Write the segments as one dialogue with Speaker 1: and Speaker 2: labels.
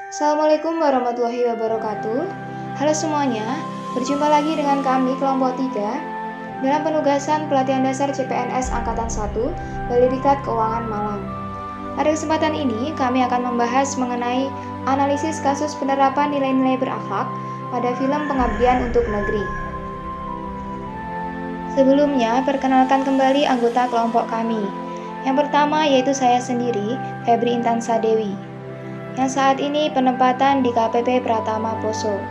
Speaker 1: Assalamualaikum warahmatullahi wabarakatuh. Halo semuanya, berjumpa lagi dengan kami kelompok 3 dalam penugasan pelatihan dasar CPNS Angkatan 1 Balai Keuangan Malang. Pada kesempatan ini, kami akan membahas mengenai analisis kasus penerapan nilai-nilai berakhlak pada film Pengabdian untuk Negeri. Sebelumnya, perkenalkan kembali anggota kelompok kami. Yang pertama yaitu saya sendiri, Febri Intansa Dewi, yang saat ini penempatan di KPP Pratama Poso.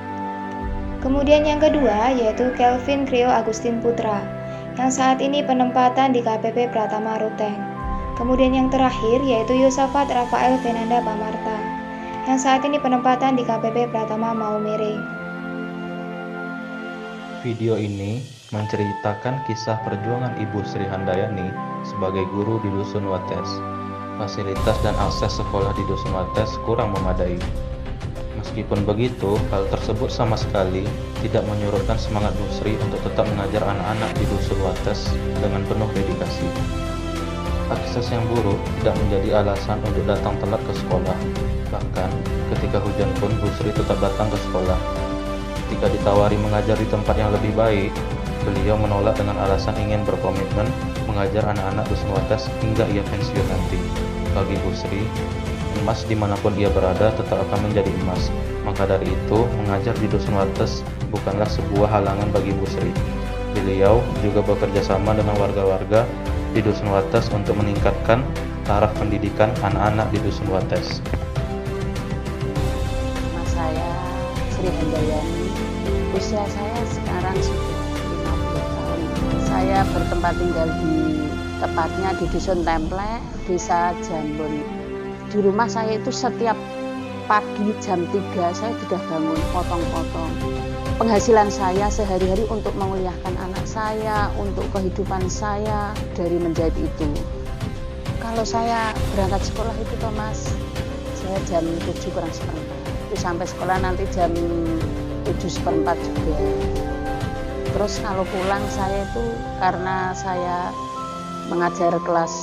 Speaker 1: Kemudian yang kedua yaitu Kelvin Crio Agustin Putra, yang saat ini penempatan di KPP Pratama Ruteng. Kemudian yang terakhir yaitu Yosafat Rafael Fernanda Pamarta, yang saat ini penempatan di KPP Pratama Maumere.
Speaker 2: Video ini menceritakan kisah perjuangan Ibu Sri Handayani sebagai guru di Dusun Wates. Fasilitas dan akses sekolah di Dusun Wates kurang memadai. Meskipun begitu, hal tersebut sama sekali tidak menyurutkan semangat Bu Sri untuk tetap mengajar anak-anak di Dusun Wates dengan penuh dedikasi. Akses yang buruk tidak menjadi alasan untuk datang telat ke sekolah. Bahkan, ketika hujan pun Bu Sri tetap datang ke sekolah. Ketika ditawari mengajar di tempat yang lebih baik, beliau menolak dengan alasan ingin berkomitmen mengajar anak-anak Dusun Wates hingga ia pensiun nanti. Bagi Bu Sri, emas dimanapun ia berada tetap akan menjadi emas. Maka dari itu, mengajar di Dusun Wates bukanlah sebuah halangan bagi Bu Sri. Beliau juga bekerja sama dengan warga-warga di Dusun Wates untuk meningkatkan taraf pendidikan anak-anak di Dusun Wates.
Speaker 3: Nama saya Sri Handayani. Usia saya sekarang sudah 50 tahun. Saya bertempat tinggal tepatnya di Dusun Templek, Desa Jambon. Di rumah saya itu setiap pagi jam 3 saya sudah bangun potong-potong. Penghasilan saya sehari-hari untuk menguliahkan anak saya, untuk kehidupan saya dari menjahit itu. Kalau saya berangkat sekolah itu Thomas, saya jam 7 kurang seperempat. Itu sampai sekolah nanti jam 7:15 juga. Terus kalau pulang saya itu karena saya mengajar kelas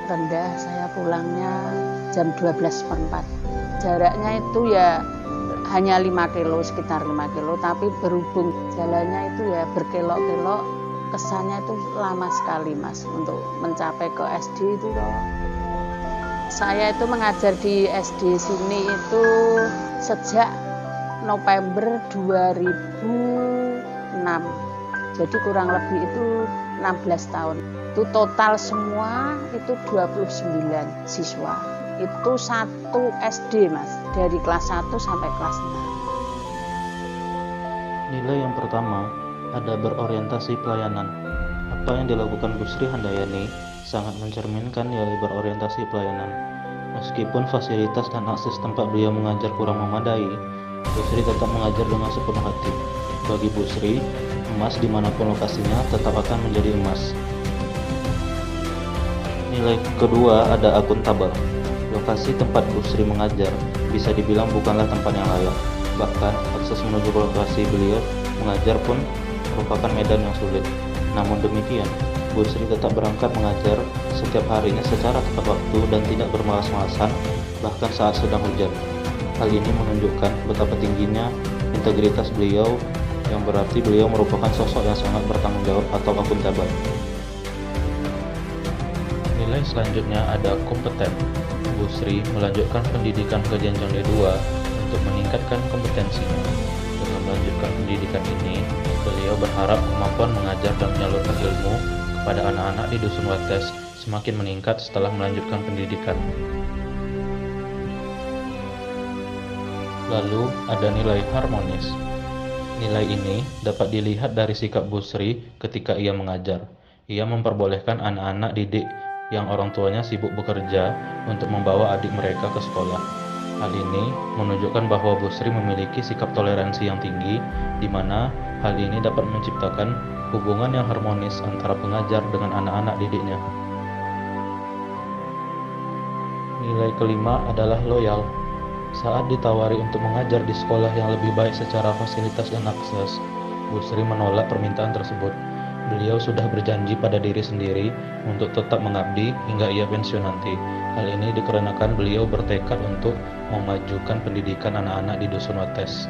Speaker 3: rendah, saya pulangnya jam 12:15. Jaraknya itu ya hanya 5 kilo, sekitar 5 kilo, tapi berhubung jalannya itu ya berkelok-kelok, kesannya itu lama sekali Mas untuk mencapai ke SD itu loh. Saya itu mengajar di SD sini itu sejak November 2006. Jadi kurang lebih itu 16 tahun. Itu total semua itu 29 siswa. Itu satu SD Mas, dari kelas 1 sampai kelas 6.
Speaker 2: Nilai yang pertama ada berorientasi pelayanan. Apa yang dilakukan Bu Sri Handayani sangat mencerminkan nilai berorientasi pelayanan. Meskipun fasilitas dan akses tempat beliau mengajar kurang memadai, Bu Sri tetap mengajar dengan sepenuh hati. Bagi Bu Sri, emas dimanapun lokasinya tetap akan menjadi emas. Nilai kedua ada akuntabel. Lokasi tempat Bu Sri mengajar bisa dibilang bukanlah tempat yang layak. Bahkan akses menuju lokasi beliau mengajar pun merupakan medan yang sulit. Namun demikian, Bu Sri tetap berangkat mengajar setiap harinya secara tepat waktu dan tidak bermalas-malasan, bahkan saat sedang hujan. Hal ini menunjukkan betapa tingginya integritas beliau, yang berarti beliau merupakan sosok yang sangat bertanggung jawab atau akuntabel. Nilai selanjutnya ada kompeten. Bu Sri melanjutkan pendidikan ke jenjang D2 untuk meningkatkan kompetensinya. Dengan melanjutkan pendidikan ini, beliau berharap kemampuan mengajar dan menyalurkan ilmu kepada anak-anak di Dusun Wates semakin meningkat setelah melanjutkan pendidikan. Lalu ada nilai harmonis. Nilai ini dapat dilihat dari sikap Bu Sri ketika ia mengajar. Ia memperbolehkan anak-anak didik yang orang tuanya sibuk bekerja untuk membawa adik mereka ke sekolah. Hal ini menunjukkan bahwa Bu Sri memiliki sikap toleransi yang tinggi, di mana hal ini dapat menciptakan hubungan yang harmonis antara pengajar dengan anak-anak didiknya. Nilai kelima adalah loyal. Saat ditawari untuk mengajar di sekolah yang lebih baik secara fasilitas dan akses, Bu Sri menolak permintaan tersebut. Beliau sudah berjanji pada diri sendiri untuk tetap mengabdi hingga ia pensiun nanti. Hal ini dikarenakan beliau bertekad untuk memajukan pendidikan anak-anak di Dusun Wates.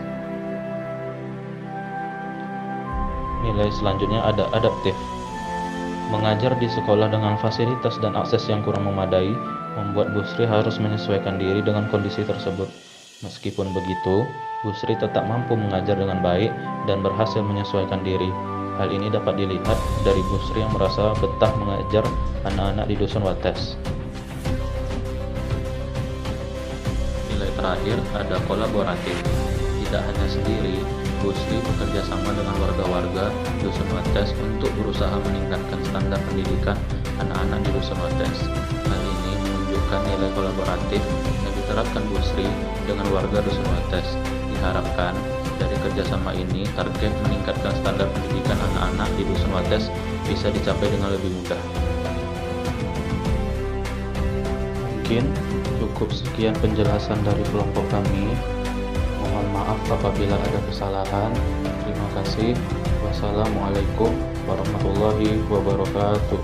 Speaker 2: Nilai selanjutnya ada adaptif. Mengajar di sekolah dengan fasilitas dan akses yang kurang memadai membuat Bu Sri harus menyesuaikan diri dengan kondisi tersebut. Meskipun begitu, Bu Sri tetap mampu mengajar dengan baik dan berhasil menyesuaikan diri. Hal ini dapat dilihat dari Bu Sri yang merasa betah mengajar anak-anak di Dusun Wates. Nilai terakhir ada kolaboratif. Tidak hanya sendiri, Bu Sri bekerja sama dengan warga-warga Dusun Wates untuk berusaha meningkatkan standar pendidikan anak-anak di Dusun Wates. Hal ini menunjukkan nilai kolaboratif yang diterapkan Bu Sri dengan warga Dusun Wates. Diharapkan dari kerjasama ini, target meningkatkan standar pendidikan anak-anak di Dusun Wates bisa dicapai dengan lebih mudah. Mungkin cukup sekian penjelasan dari kelompok kami. Mohon maaf apabila ada kesalahan. Terima kasih. Wassalamualaikum warahmatullahi wabarakatuh.